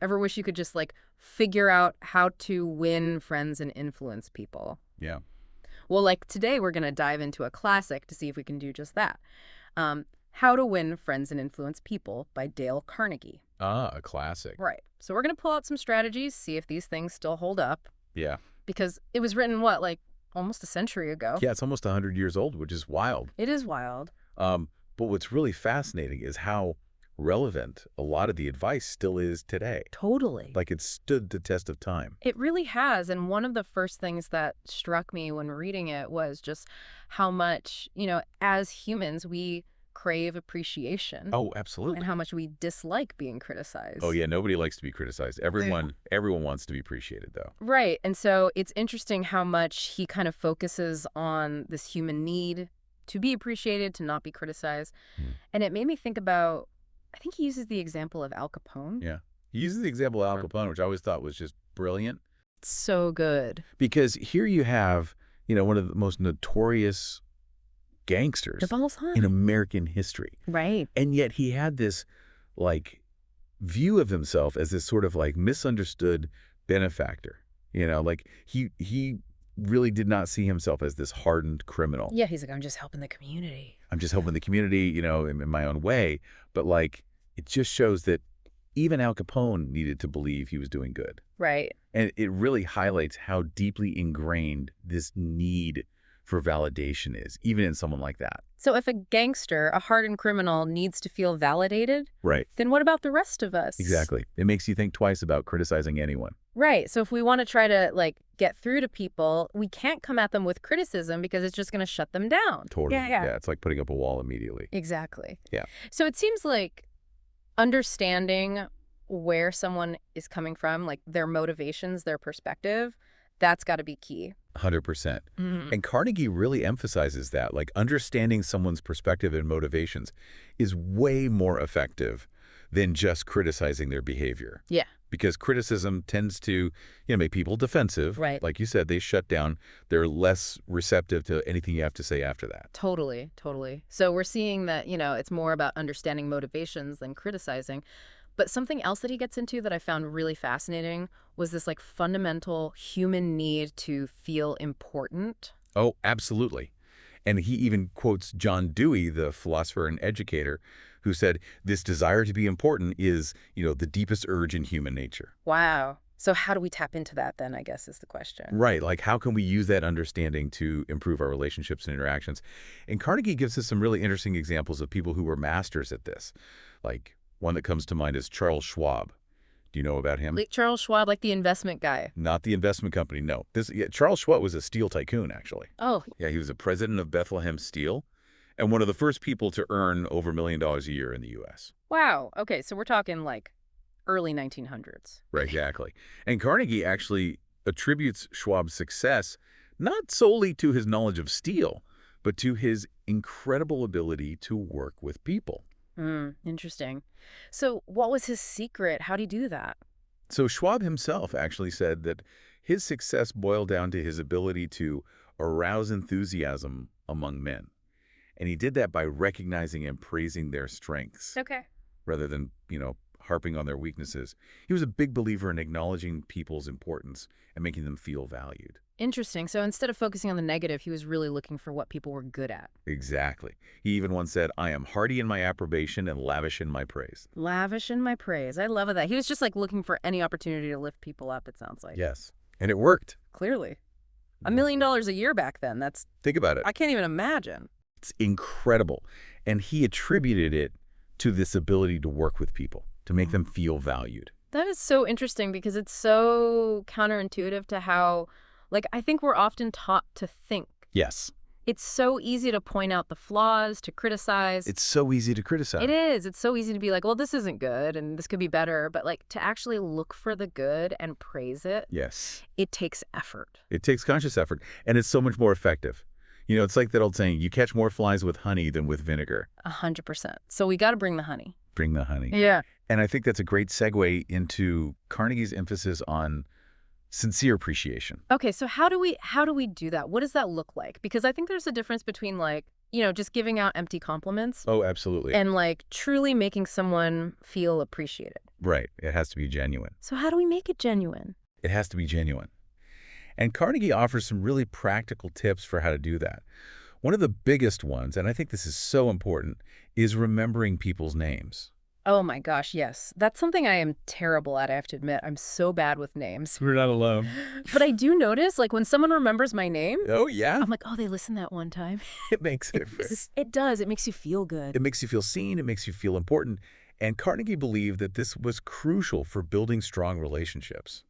Ever wish you could just like figure out how to win friends and influence people? Yeah. Well, like today we're going to dive into a classic to see if we can do just that. How to Win Friends and Influence People by Dale Carnegie. Ah, a classic. Right. So we're going to pull out some strategies, see if these things still hold up, Yeah. because it was written, what, like almost a century ago? Yeah, it's almost 100 years old, which is wild. It is wild. But what's really fascinating is how relevant a lot of the advice still is today. Totally. Like it stood the test of time. It really has. And one of the first things that struck me when reading it was just how much, as humans, we crave appreciation. Oh, absolutely. And how much we dislike being criticized. Oh, yeah, nobody likes to be criticized. Everyone wants to be appreciated, though. Right. And so it's interesting how much he kind of focuses on this human need to be appreciated, to not be criticized. And it made me think about, I think he uses the example of Al Capone. Yeah. He uses the example of Al Capone, which I always thought was just brilliant. So good. Because here you have, one of the most notorious gangsters Of all time. in American history. Right. And yet he had this, like, view of himself as this sort of, like, misunderstood benefactor. Like, he really did not see himself as this hardened criminal. Yeah, he's like, I'm just helping the community. I'm just helping the community, in my own way. But, like, it just shows that even Al Capone needed to believe he was doing good. Right. And it really highlights how deeply ingrained this need for validation is, even in someone like that. So if a gangster, a hardened criminal, needs to feel validated, Right. then what about the rest of us? Exactly. It makes you think twice about criticizing anyone. Right. So if we want to try to, like, get through to people, we can't come at them with criticism because it's just going to shut them down. Totally. Yeah. It's like putting up a wall immediately. Exactly. Yeah. So it seems like understanding where someone is coming from, like their motivations, their perspective, that's got to be key. 100%. And Carnegie really emphasizes that, like, understanding someone's perspective and motivations is way more effective than just criticizing their behavior. Yeah. Because criticism tends to, make people defensive. Right. Like you said, they shut down. They're less receptive to anything you have to say after that. Totally. So we're seeing that, it's more about understanding motivations than criticizing. But something else that he gets into that I found really fascinating was this, like, fundamental human need to feel important. Oh, absolutely. And he even quotes John Dewey, the philosopher and educator, who said, this desire to be important is, the deepest urge in human nature. Wow. So how do we tap into that then, I guess, is the question. Right. Like, how can we use that understanding to improve our relationships and interactions? And Carnegie gives us some really interesting examples of people who were masters at this. Like, one that comes to mind is Charles Schwab. Do you know about him? Like Charles Schwab, like the investment guy. Not the investment company, no. Charles Schwab was a steel tycoon, actually. Oh. Yeah, he was the president of Bethlehem Steel and one of the first people to earn over $1 million a year in the U.S. Wow. Okay, so we're talking, like, early 1900s. Right, exactly. And Carnegie actually attributes Schwab's success not solely to his knowledge of steel, but to his incredible ability to work with people. Interesting. So what was his secret? How'd he do that? So Schwab himself actually said that his success boiled down to his ability to arouse enthusiasm among men. And he did that by recognizing and praising their strengths. Okay. Rather than, harping on their weaknesses. He was a big believer in acknowledging people's importance and making them feel valued. Interesting. So instead of focusing on the negative, he was really looking for what people were good at. Exactly. He even once said, I am hearty in my approbation and lavish in my praise. Lavish in my praise. I love that. He was just, like, looking for any opportunity to lift people up, it sounds like. Yes. And it worked. Clearly. $1 million a year back then. Think about it. I can't even imagine. It's incredible. And he attributed it to this ability to work with people, to make them feel valued. That is so interesting because it's so counterintuitive to how, like, I think we're often taught to think. Yes. It's so easy to point out the flaws, to criticize. It's so easy to criticize. It is. It's so easy to be like, well, this isn't good and this could be better. But, like, to actually look for the good and praise it, Yes. it takes effort. It takes conscious effort, and it's so much more effective. It's like that old saying, you catch more flies with honey than with vinegar. 100%. So we got to bring the honey. Bring the honey. Yeah. And I think that's a great segue into Carnegie's emphasis on sincere appreciation. Okay, so how do we do that? What does that look like? Because I think there's a difference between, like, just giving out empty compliments Oh, absolutely. and like truly making someone feel appreciated. Right. It has to be genuine. So how do we make it genuine? It has to be genuine. And Carnegie offers some really practical tips for how to do that. One of the biggest ones, and I think this is so important, is remembering people's names. Oh my gosh, yes. That's something I am terrible at, I have to admit. I'm so bad with names. We're not alone. But I do notice, like, when someone remembers my name, Oh, yeah. I'm like, oh, they listened that one time. It makes a difference. It does. It makes you feel good. It makes you feel seen. It makes you feel important. And Carnegie believed that this was crucial for building strong relationships.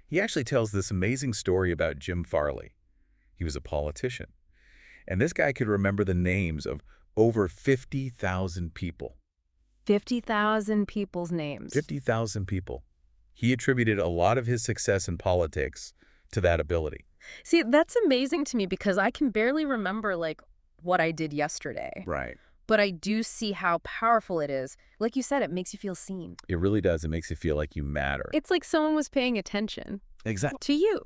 He actually tells this amazing story about Jim Farley. He was a politician. And this guy could remember the names of over 50,000 people. 50,000 people's names. 50,000 people. He attributed a lot of his success in politics to that ability. See, that's amazing to me because I can barely remember, like, what I did yesterday. Right. But I do see how powerful it is. Like you said, it makes you feel seen. It really does. It makes you feel like you matter. It's like someone was paying attention Exactly. to you.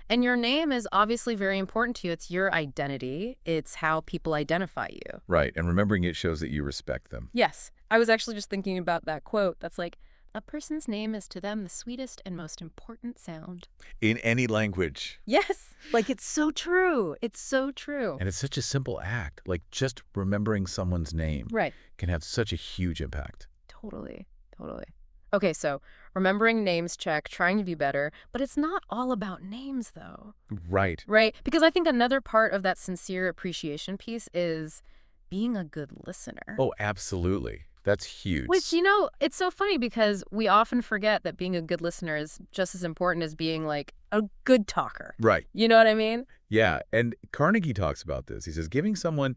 And your name is obviously very important to you. It's your identity. It's how people identify you. Right. And remembering it shows that you respect them. Yes. I was actually just thinking about that quote. That's like, a person's name is to them the sweetest and most important sound. In any language. Yes. Like, it's so true. It's so true. And it's such a simple act. Like just remembering someone's name Right. can have such a huge impact. Totally. Totally. Okay, so remembering names, check, trying to be better, but it's not all about names, though. Right. Right? Because I think another part of that sincere appreciation piece is being a good listener. Oh, absolutely. That's huge. Which, it's so funny because we often forget that being a good listener is just as important as being, like, a good talker. Right. You know what I mean? Yeah. And Carnegie talks about this. He says, giving someone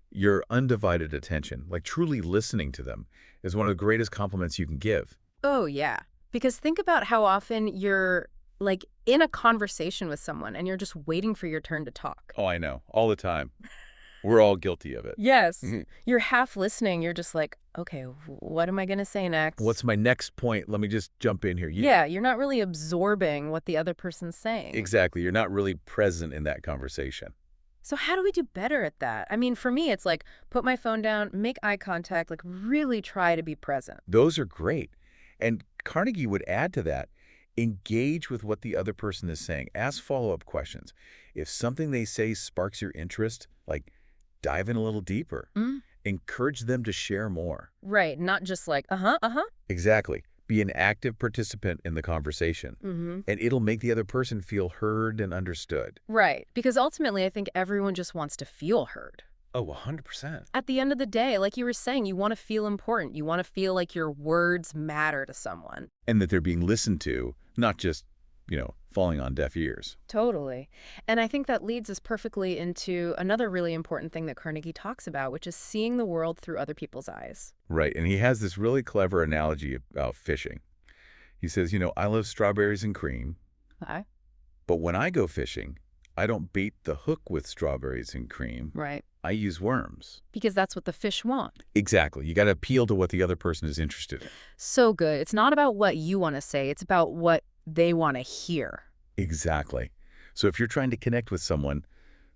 your undivided attention, like truly listening to them, is one of the greatest compliments you can give. Oh, yeah. Because think about how often you're, like, in a conversation with someone and you're just waiting for your turn to talk. Oh, I know. All the time. We're all guilty of it. Yes. Mhm. You're half listening. You're just like, okay, what am I going to say next? What's my next point? Let me just jump in here. Yeah, you're not really absorbing what the other person's saying. Exactly. You're not really present in that conversation. So how do we do better at that? I mean, for me, it's like, put my phone down, make eye contact, like really try to be present. Those are great. And Carnegie would add to that, engage with what the other person is saying. Ask follow-up questions. If something they say sparks your interest, like dive in a little deeper. Mm. Encourage them to share more. Right, not just like, uh-huh. Exactly. Be an active participant in the conversation. Mm-hmm. And it'll make the other person feel heard and understood. Right, because ultimately I think everyone just wants to feel heard. Oh, 100%. At the end of the day, like you were saying, you want to feel important. You want to feel like your words matter to someone. And that they're being listened to, not just, falling on deaf ears. Totally. And I think that leads us perfectly into another really important thing that Carnegie talks about, which is seeing the world through other people's eyes. Right. And he has this really clever analogy about fishing. He says, I love strawberries and cream, Okay. but when I go fishing, I don't bait the hook with strawberries and cream. Right. I use worms. Because that's what the fish want. Exactly. You got to appeal to what the other person is interested in. So good. It's not about what you want to say. It's about what they want to hear. Exactly. So if you're trying to connect with someone,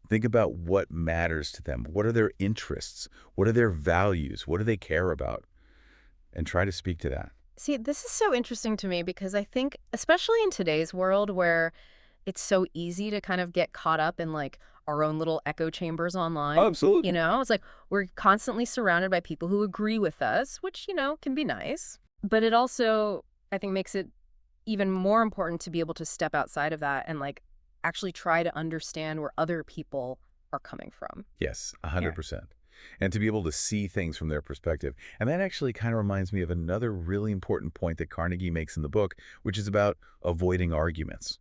think about what matters to them. What are their interests? What are their values? What do they care about? And try to speak to that. See, this is so interesting to me because I think, especially in today's world where it's so easy to kind of get caught up in like our own little echo chambers online. Absolutely. It's like we're constantly surrounded by people who agree with us, which, can be nice. But it also, I think, makes it even more important to be able to step outside of that and like actually try to understand where other people are coming from. Yes, 100%. And to be able to see things from their perspective. And that actually kind of reminds me of another really important point that Carnegie makes in the book, which is about avoiding arguments.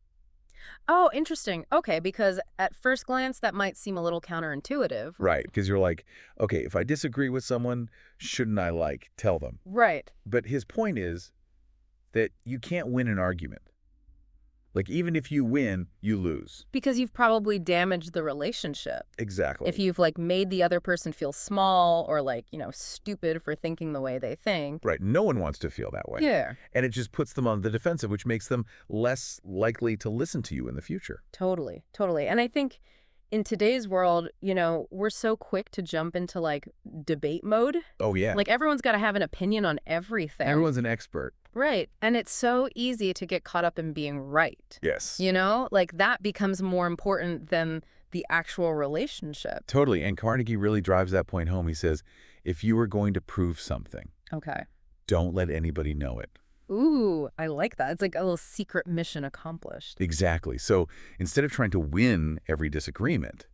Oh, interesting. Okay, because at first glance, that might seem a little counterintuitive. Right, because you're like, okay, if I disagree with someone, shouldn't I, tell them? Right. But his point is that you can't win an argument. Even if you win, you lose. Because you've probably damaged the relationship. Exactly. If you've made the other person feel small or stupid for thinking the way they think. Right. No one wants to feel that way. Yeah. And it just puts them on the defensive, which makes them less likely to listen to you in the future. Totally. Totally. And I think in today's world, we're so quick to jump into like debate mode. Oh, yeah. Like everyone's got to have an opinion on everything. Everyone's an expert. Right. And it's so easy to get caught up in being right. Yes. Like that becomes more important than the actual relationship. Totally. And Carnegie really drives that point home. He says, if you were going to prove something, Okay. don't let anybody know it. Ooh, I like that. It's like a little secret mission accomplished. Exactly. So instead of trying to win every disagreement,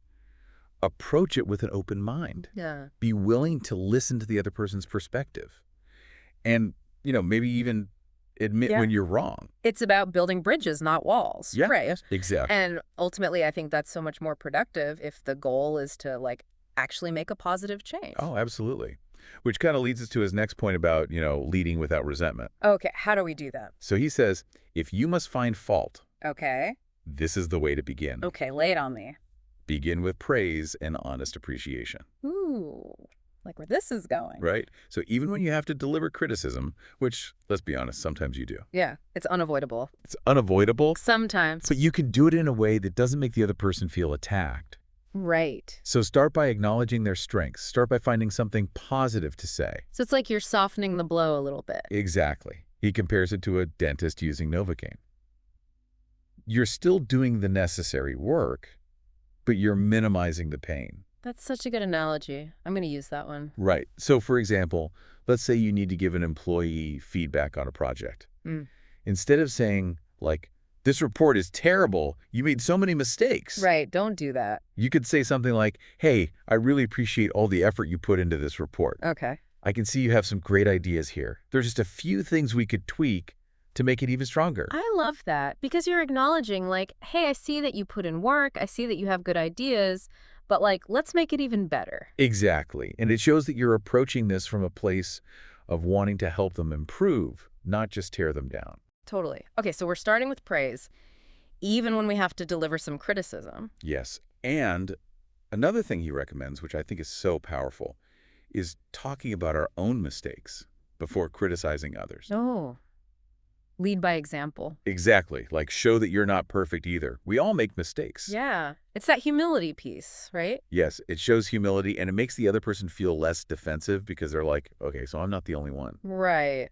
approach it with an open mind. Yeah. Be willing to listen to the other person's perspective. And, maybe even admit when you're wrong. It's about building bridges, not walls. Yeah, Right. exactly. And ultimately, I think that's so much more productive if the goal is to like actually make a positive change. Oh, absolutely. Which kind of leads us to his next point about, leading without resentment. Okay. How do we do that? So he says, if you must find fault, Okay. this is the way to begin. Okay. Lay it on me. Begin with praise and honest appreciation. Ooh. Like where this is going. Right? So even when you have to deliver criticism, which, let's be honest, sometimes you do. Yeah. It's unavoidable. It's unavoidable, Sometimes. but you can do it in a way that doesn't make the other person feel attacked. Right. So start by acknowledging their strengths. Start by finding something positive to say. So it's like you're softening the blow a little bit. Exactly. He compares it to a dentist using Novocaine. You're still doing the necessary work, but you're minimizing the pain. That's such a good analogy. I'm going to use that one. Right. So, for example, let's say you need to give an employee feedback on a project. Mm. Instead of saying, like, this report is terrible, you made so many mistakes. Right. Don't do that. You could say something like, hey, I really appreciate all the effort you put into this report. Okay. I can see you have some great ideas here. There's just a few things we could tweak to make it even stronger. I love that because you're acknowledging like, hey, I see that you put in work. I see that you have good ideas, but like, let's make it even better. Exactly. And it shows that you're approaching this from a place of wanting to help them improve, not just tear them down. Totally. Okay, so we're starting with praise, even when we have to deliver some criticism. Yes. And another thing he recommends, which I think is so powerful, is talking about our own mistakes before criticizing others. Oh, lead by example. Exactly. Like, show that you're not perfect either. We all make mistakes. Yeah. It's that humility piece, right? Yes, it shows humility, and it makes the other person feel less defensive because they're like, okay, so I'm not the only one. Right.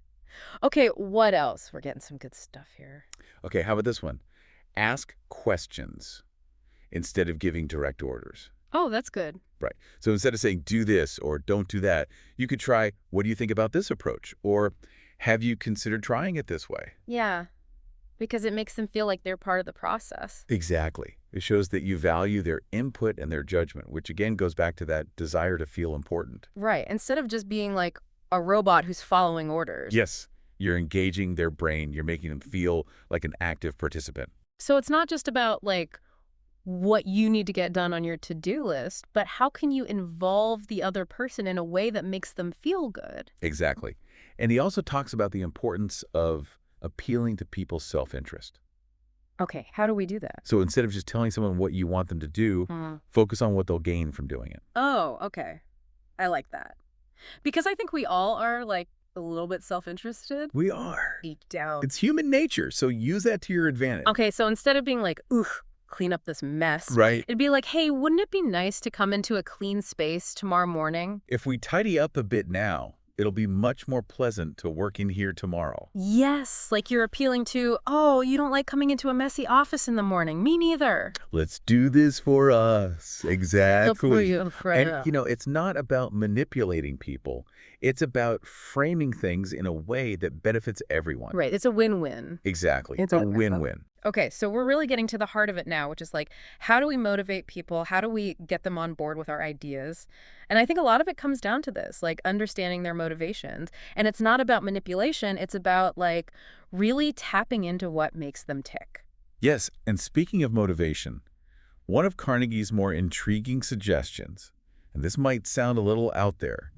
Okay, what else? We're getting some good stuff here. Okay, how about this one? Ask questions instead of giving direct orders. Oh, that's good. Right. So instead of saying, do this or don't do that, you could try, what do you think about this approach? Or have you considered trying it this way? Yeah, because it makes them feel like they're part of the process. Exactly. It shows that you value their input and their judgment, which again goes back to that desire to feel important. Right. Instead of just being like a robot who's following orders. Yes. You're engaging their brain. You're making them feel like an active participant. So it's not just about like what you need to get done on your to-do list, but how can you involve the other person in a way that makes them feel good? Exactly. And he also talks about the importance of appealing to people's self-interest. Okay, how do we do that? So instead of just telling someone what you want them to do, focus on what they'll gain from doing it. Oh, okay. I like that. Because I think we all are like a little bit self-interested. We are. Deep down. It's human nature, so use that to your advantage. Okay, so instead of being like, ooh, clean up this mess, Right. it'd be like, hey, wouldn't it be nice to come into a clean space tomorrow morning? If we tidy up a bit now, it'll be much more pleasant to work in here tomorrow. Yes, like you're appealing to, oh, you don't like coming into a messy office in the morning. Me neither. Let's do this for us. Exactly. And, And, it's not about manipulating people. It's about framing things in a way that benefits everyone. right, it's a win-win. Exactly. It's a win-win. Okay, so we're really getting to the heart of it now, which is like, how do we motivate people? How do we get them on board with our ideas? And I think a lot of it comes down to this, like understanding their motivations. And it's not about manipulation. It's about like really tapping into what makes them tick. Yes, and speaking of motivation, one of Carnegie's more intriguing suggestions, and this might sound a little out there,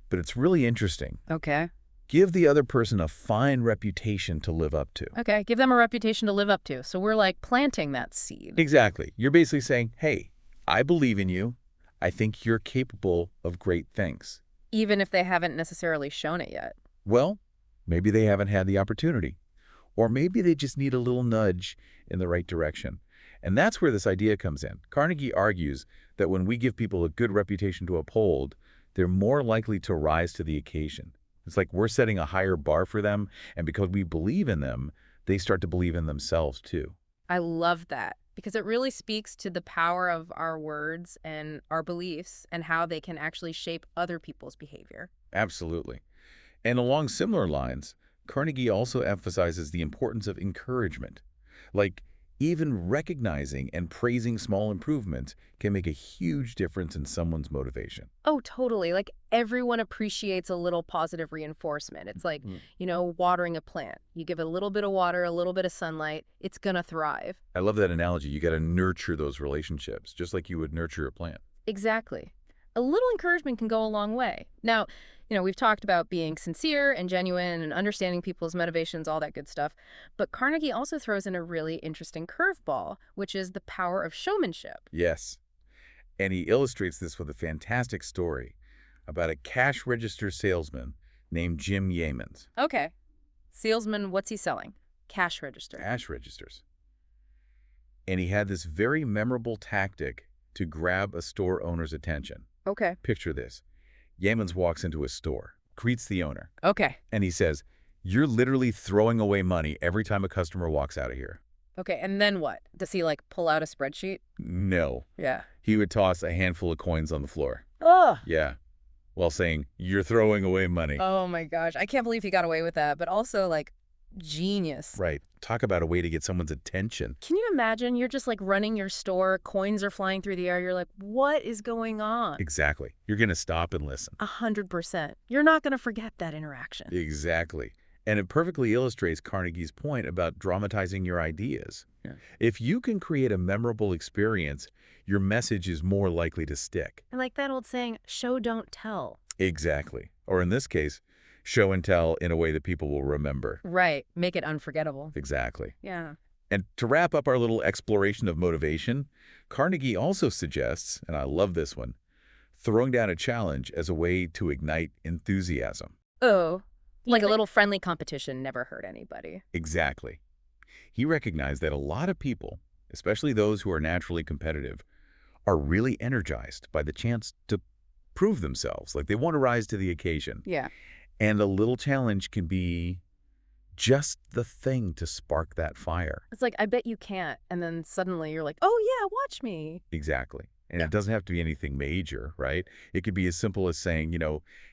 but it's really interesting. Okay. Give the other person a fine reputation to live up to. Okay, give them a reputation to live up to. So we're like planting that seed. Exactly. You're basically saying, hey, I believe in you. I think you're capable of great things. Even if they haven't necessarily shown it yet. Well, maybe they haven't had the opportunity. Or maybe they just need a little nudge in the right direction. And that's where this idea comes in. Carnegie argues that when we give people a good reputation to uphold, they're more likely to rise to the occasion. It's like we're setting a higher bar for them, and because we believe in them, they start to believe in themselves too. I love that because it really speaks to the power of our words and our beliefs and how they can actually shape other people's behavior. Absolutely. And along similar lines, Carnegie also emphasizes the importance of encouragement. Like, even recognizing and praising small improvements can make a huge difference in someone's motivation. Oh, totally. Like everyone appreciates a little positive reinforcement. It's like, watering a plant. You give it a little bit of water, a little bit of sunlight, it's going to thrive. I love that analogy. You got to nurture those relationships, just like you would nurture a plant. Exactly. A little encouragement can go a long way. Now, we've talked about being sincere and genuine and understanding people's motivations, all that good stuff. But Carnegie also throws in a really interesting curveball, which is the power of showmanship. Yes. And he illustrates this with a fantastic story about a cash register salesman named Jim Yeamans. Okay. Salesman, what's he selling? Cash register. Cash registers. And he had this very memorable tactic to grab a store owner's attention. Okay. Picture this. Yeamans walks into a store, greets the owner, Okay. and he says, "You're literally throwing away money every time a customer walks out of here." Okay. And then what? Does he pull out a spreadsheet? No. Yeah. He would toss a handful of coins on the floor. Oh. Yeah. While saying, "You're throwing away money." Oh my gosh. I can't believe he got away with that. But also genius. Right. Talk about a way to get someone's attention. Can you imagine? You're just running your store, coins are flying through the air. You're like, what is going on? Exactly. You're going to stop and listen. 100%. You're not going to forget that interaction. Exactly. And it perfectly illustrates Carnegie's point about dramatizing your ideas. Yeah. If you can create a memorable experience, your message is more likely to stick. And like that old saying, show, don't tell. Exactly. Or in this case, show and tell in a way that people will remember. Right. Make it unforgettable. Exactly. Yeah. And to wrap up our little exploration of motivation, Carnegie also suggests, and I love this one, throwing down a challenge as a way to ignite enthusiasm. Oh, like a little friendly competition never hurt anybody. Exactly. He recognized that a lot of people, especially those who are naturally competitive, are really energized by the chance to prove themselves. Like they want to rise to the occasion. Yeah. And a little challenge can be just the thing to spark that fire. It's like, I bet you can't. And then suddenly you're like, oh, yeah, watch me. Exactly. And Yeah. it doesn't have to be anything major, right? It could be as simple as saying,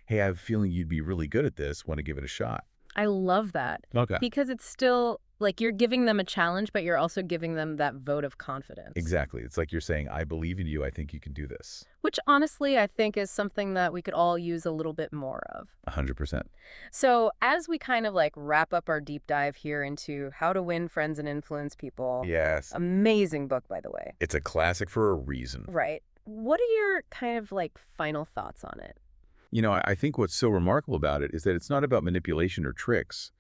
hey, I have a feeling you'd be really good at this. Want to give it a shot? I love that Okay. because it's still you're giving them a challenge, but you're also giving them that vote of confidence. Exactly. It's like you're saying, I believe in you. I think you can do this. Which honestly, I think is something that we could all use a little bit more of. 100%. So as we kind of wrap up our deep dive here into how to win friends and influence people. Yes. Amazing book, by the way. It's a classic for a reason. Right. What are your kind of final thoughts on it? I think what's so remarkable about it is that it's not about manipulation or tricks.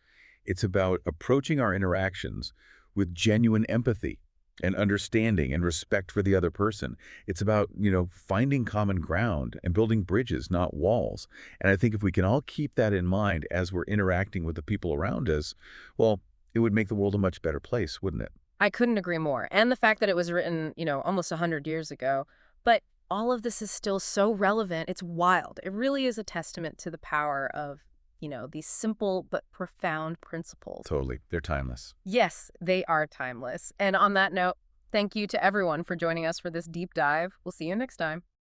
It's about approaching our interactions with genuine empathy and understanding and respect for the other person. It's about, finding common ground and building bridges, not walls. And I think if we can all keep that in mind as we're interacting with the people around us, well, it would make the world a much better place, wouldn't it? I couldn't agree more. And the fact that it was written, almost 100 years ago. But all of this is still so relevant. It's wild. It really is a testament to the power of, these simple but profound principles. Totally. They're timeless. Yes, they are timeless. And on that note, thank you to everyone for joining us for this deep dive. We'll see you next time.